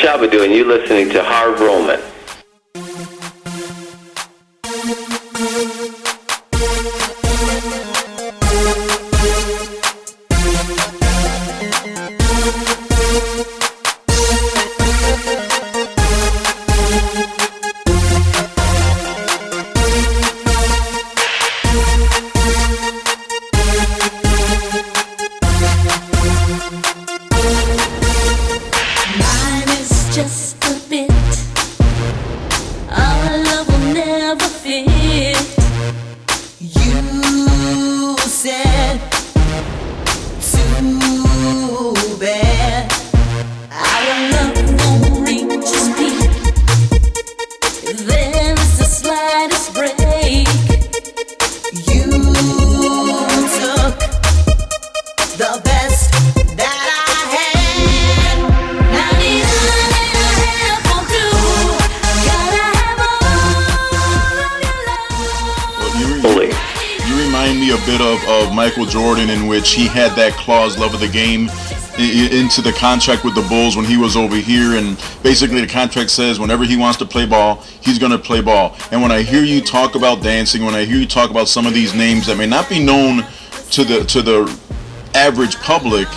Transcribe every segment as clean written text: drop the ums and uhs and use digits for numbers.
Shabba, and you're listening to Harv Roman. Jordan, in which he had that clause, love of the game, into the contract with the Bulls when he was over here, and basically the contract says whenever he wants to play ball, he's going to play ball. And when I hear you talk about dancing, when I hear you talk about some of these names that may not be known to the average public,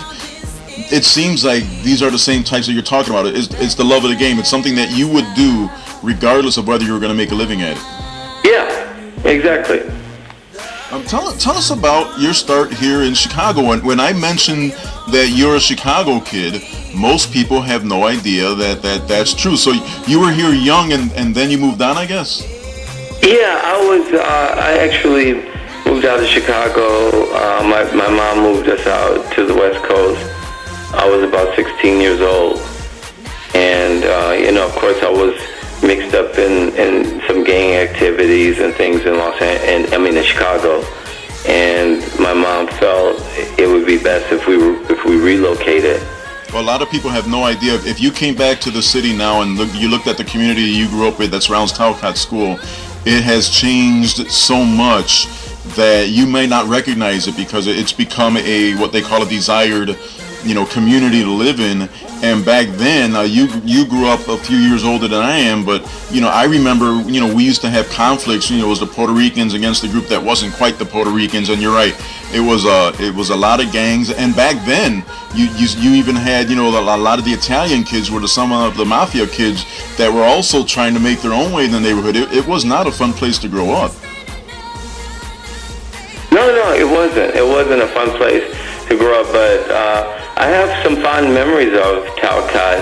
it seems like these are the same types that you're talking about. It's the love of the game. It's something that you would do regardless of whether you were going to make a living at it. Yeah, exactly. Tell us about your start here in Chicago. When I mentioned that you're a Chicago kid, most people have no idea that's true. So you were here young, and then you moved on, I guess? Yeah, I actually moved out of Chicago. My mom moved us out to the West Coast. I was about 16 years old. And, of course, I was mixed up in some gang activities and things in Chicago, and my mom felt it would be best if we relocated. Well, a lot of people have no idea. If you came back to the city now and you looked at the community you grew up with that surrounds Talcott School, it has changed so much that you may not recognize it because it's become what they call a desired community to live in. And back then, you grew up a few years older than I am, but I remember we used to have conflicts. It was the Puerto Ricans against the group that wasn't quite the Puerto Ricans, and you're right, it was a lot of gangs. And back then, you even had a lot of the Italian kids were some of the mafia kids that were also trying to make their own way in the neighborhood. It was not a fun place to grow up. No, it wasn't. It wasn't a fun place to grow up, but I have some fond memories of Talcott,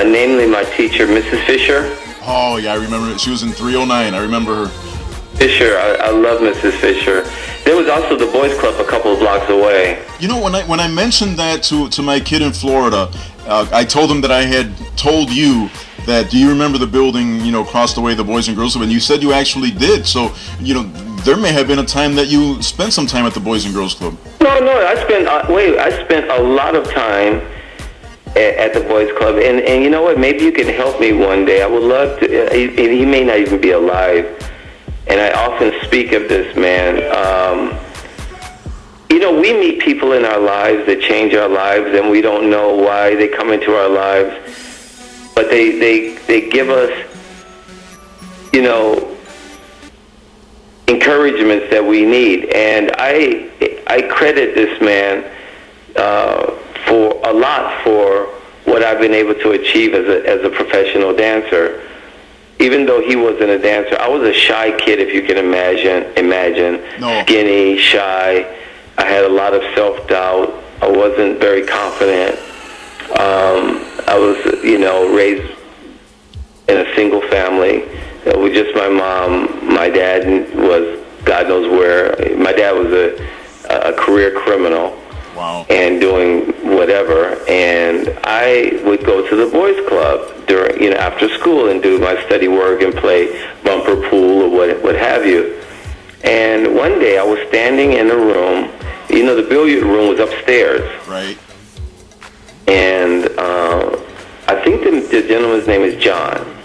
namely my teacher, Mrs. Fisher. Oh, yeah, I remember it. She was in 309. I remember her. Fisher, I love Mrs. Fisher. There was also the Boys Club a couple of blocks away. When I mentioned that to my kid in Florida, I told him that I had told you that, do you remember the building, across the way, the Boys and Girls Club? And you said you actually did. So, there may have been a time that you spent some time at the Boys and Girls Club. No, I spent a lot of time at the Boys Club, and you know what? Maybe you can help me one day. I would love to. He may not even be alive, and I often speak of this man. We meet people in our lives that change our lives, and we don't know why they come into our lives, but they give us, encouragements that we need. And I credit this man for what I've been able to achieve as a professional dancer. Even though he wasn't a dancer, I was a shy kid, if you can imagine. No. Skinny, shy. I had a lot of self-doubt. I wasn't very confident. I was, raised in a single family with just my mom. My dad was, God knows where. My dad was a career criminal. Wow. And doing whatever. And I would go to the boys' club during, after school and do my study work and play bumper pool or what have you. And one day I was standing in a room. The billiard room was upstairs. Right. And I think the gentleman's name is John.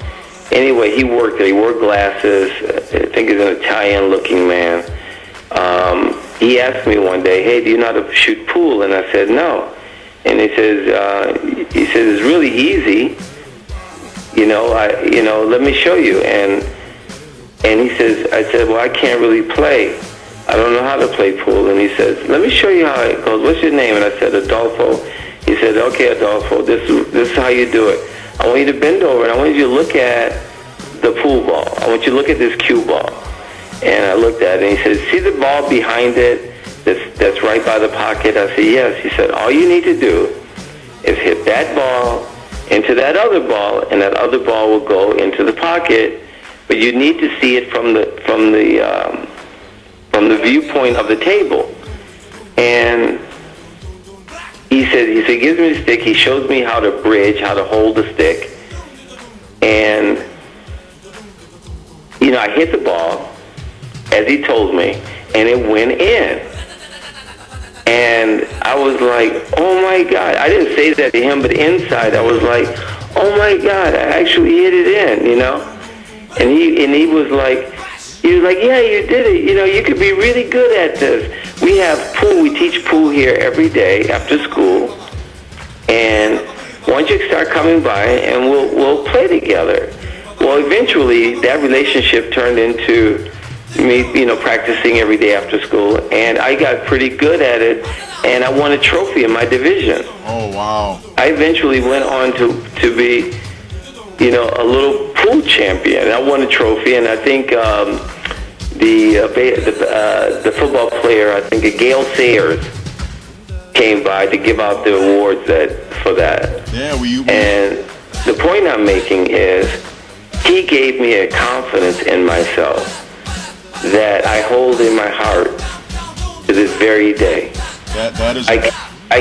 Anyway, he worked there. He wore glasses. I think he's an Italian-looking man. He asked me one day, "Hey, do you know how to shoot pool?" And I said, "No." And he says, "It's really easy. let me show you. And he says, I said, well, I can't really play. I don't know how to play pool. And he says, let me show you how it goes. What's your name? And I said, Adolfo. He said, okay, Adolfo, this is how you do it. I want you to bend over, and I want you to look at the pool ball. I want you to look at this cue ball. And I looked at it, and he said, see the ball behind it that's right by the pocket? I said, yes. He said, all you need to do is hit that ball into that other ball, and that other ball will go into the pocket, but you need to see it from the viewpoint of the table. And he gives me the stick. He shows me how to bridge, how to hold the stick. And, I hit the ball, as he told me, and it went in. And I was like, oh, my God. I didn't say that to him, but inside I was like, oh, my God, I actually hit it in, And he was like, yeah, you did it. You could be really good at this. We have pool. We teach pool here every day after school. And why don't you start coming by and we'll play together? Well, eventually that relationship turned into me, practicing every day after school. And I got pretty good at it. And I won a trophy in my division. Oh, wow. I eventually went on to be, a little pool champion. I won a trophy, and I think the football player, I think Gail Sayers, came by to give out the awards for that. Yeah, and the point I'm making is he gave me a confidence in myself that I hold in my heart to this very day. That is. I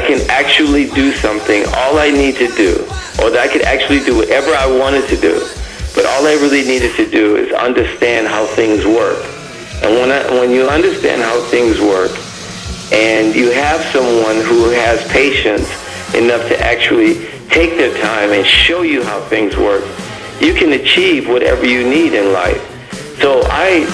can actually do something. All I need to do, or that I could actually do whatever I wanted to do. But all I really needed to do is understand how things work. And when you understand how things work, and you have someone who has patience enough to actually take their time and show you how things work, you can achieve whatever you need in life. So I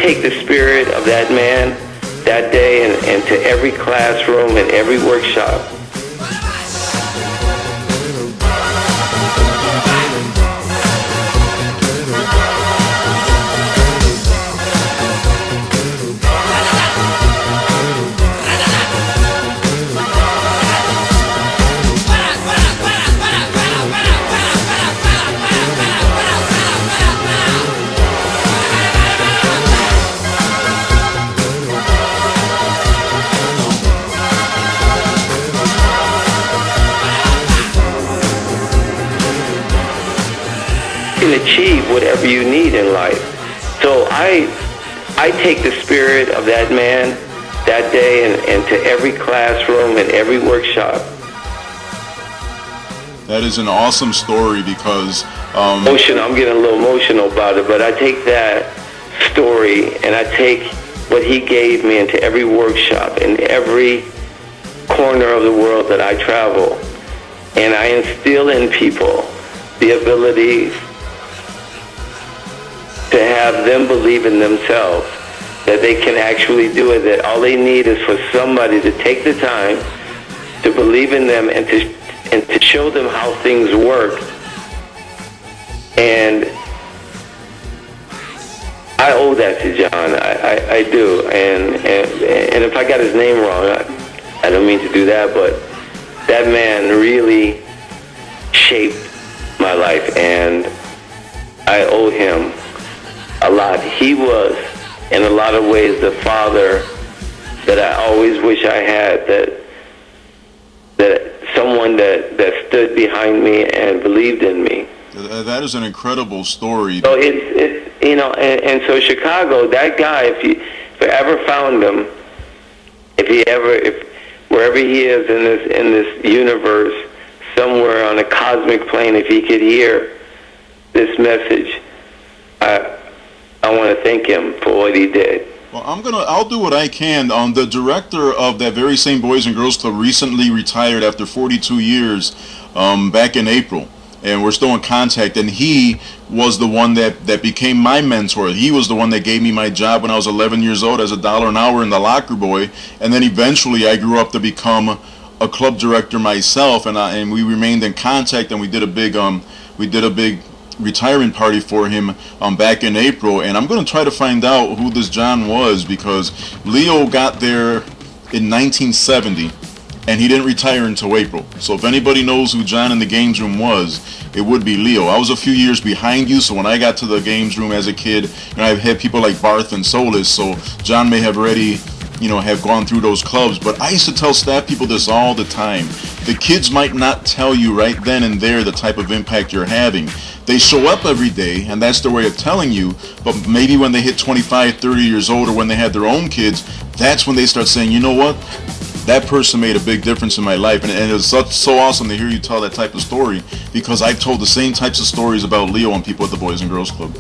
take the spirit of that man that day and to every classroom and every workshop. Achieve whatever you need in life. So I take the spirit of that man that day and to every classroom and every workshop. That is an awesome story because I'm getting a little emotional about it, but I take that story and I take what he gave me into every workshop in every corner of the world that I travel, and I instill in people the ability to have them believe in themselves, that they can actually do it, that all they need is for somebody to take the time to believe in them and to show them how things work. And I owe that to John. I do. And if I got his name wrong, I don't mean to do that, but that man really shaped my life, and I owe him a lot. He was, in a lot of ways, the father that I always wish I had, that someone that stood behind me and believed in me. That is an incredible story. So and so Chicago, that guy, if you ever found him, if wherever he is in this universe, somewhere on a cosmic plane, if he could hear this message, I want to thank him for what he did. Well, I'll do what I can. The director of that very same Boys and Girls Club recently retired after 42 years, back in April, and we're still in contact. And he was the one that became my mentor. He was the one that gave me my job when I was 11 years old as $1 an hour in the locker boy, and then eventually I grew up to become a club director myself, and we remained in contact, and we did a big we did a big retirement party for him back in April, and I'm going to try to find out who this John was, because Leo got there in 1970 and he didn't retire until April. So if anybody knows who John in the games room was, it would be Leo. I was a few years behind you, so when I got to the games room as a kid, I've had people like Barth and Solis, so John may have already have gone through those clubs. But I used to tell staff people this all the time. The kids might not tell you right then and there the type of impact you're having. They show up every day, and that's their way of telling you, but maybe when they hit 25, 30 years old, or when they have their own kids, that's when they start saying, you know what? That person made a big difference in my life. And it was so awesome to hear you tell that type of story, because I've told the same types of stories about Leo and people at the Boys and Girls Club.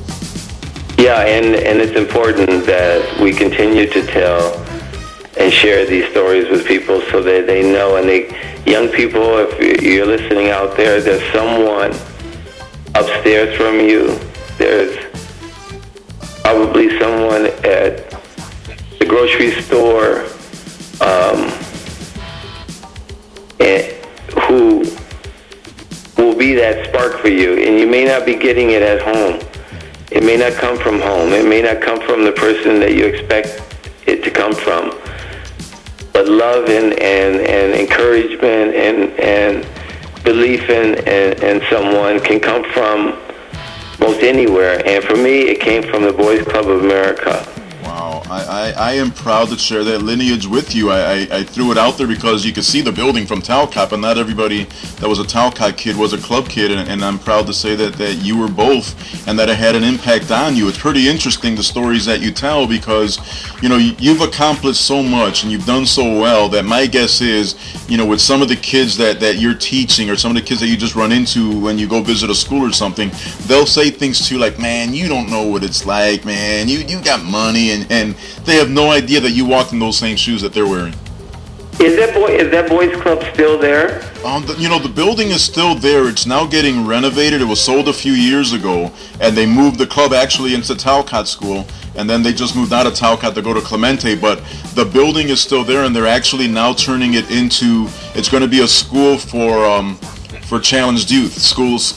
Yeah, and it's important that we continue to tell and share these stories with people so that they know. And young people, if you're listening out there, there's someone upstairs from you. There's probably someone at the grocery store who will be that spark for you. And you may not be getting it at home. It may not come from home. It may not come from the person that you expect it to come from. But love and encouragement and belief in someone can come from most anywhere. And for me, it came from the Boys Club of America. Wow, I am proud to share that lineage with you. I threw it out there because you could see the building from Talcott, and not everybody that was a Talcott kid was a club kid, and I'm proud to say that you were both, and that it had an impact on you. It's pretty interesting, the stories that you tell, because you've accomplished so much and you've done so well that my guess is, with some of the kids that you're teaching, or some of the kids that you just run into when you go visit a school or something, they'll say things to you like, man, you don't know what it's like, man, you got money, and they have no idea that you walked in those same shoes that they're wearing. Is that Boys Club still there? The building is still there. It's now getting renovated. It was sold a few years ago, and they moved the club actually into Talcott School, and then they just moved out of Talcott to go to Clemente. But the building is still there, and they're actually now turning it into, it's going to be a school for challenged youth,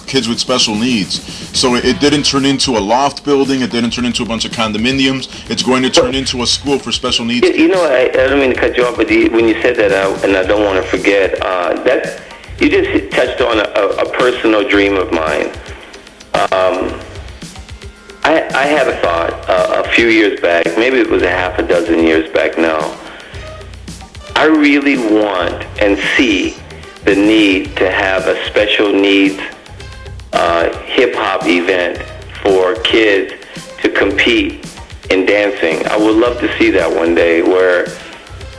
kids with special needs. So it didn't turn into a loft building. It didn't turn into a bunch of condominiums. It's going to turn into a school for special needs. I don't mean to cut you off, but when you said that, and I don't want to forget, that you just touched on a personal dream of mine. I had a thought a few years back, maybe it was a half a dozen years back now. I really want and see the need to have a special needs hip-hop event for kids to compete in dancing. I would love to see that one day, where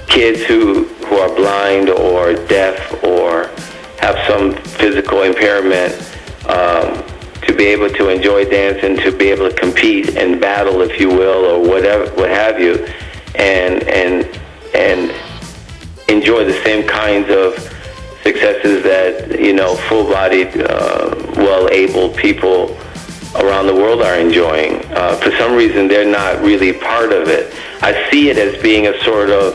kids who are blind or deaf or have some physical impairment to be able to enjoy dance and to be able to compete and battle, if you will, or whatever, what have you, and enjoy the same kinds of successes that full-bodied, well-able people around the world are enjoying. For some reason, they're not really part of it. I see it as being a sort of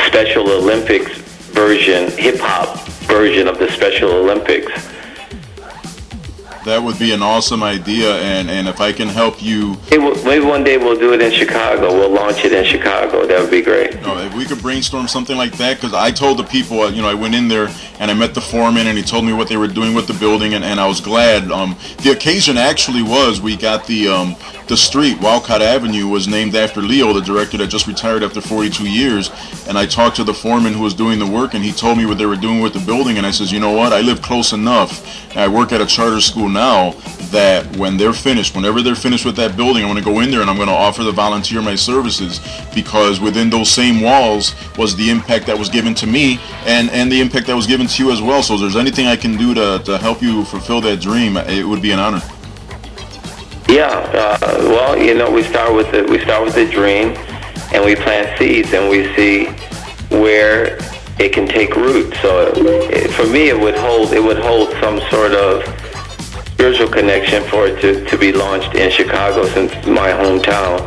Special Olympics version, hip-hop version of the Special Olympics. That would be an awesome idea, and if I can help you... Maybe one day we'll do it in Chicago. We'll launch it in Chicago. That would be great. If we could brainstorm something like that, because I told the people, I went in there and I met the foreman, and he told me what they were doing with the building, and I was glad. The occasion actually was, we got the street, Walcott Avenue, was named after Leo, the director that just retired after 42 years, and I talked to the foreman who was doing the work, and he told me what they were doing with the building, and I says, you know what, I live close enough, and I work at a charter school now, that whenever they're finished with that building, I'm going to go in there and I'm going to offer the volunteer my services, because within those same walls was the impact that was given to me, and the impact that was given to you as well. So if there's anything I can do to help you fulfill that dream, it would be an honor. Yeah, we start with the dream, and we plant seeds, and we see where it can take root. So for me, it would hold some sort of spiritual connection for it to be launched in Chicago, since it's my hometown.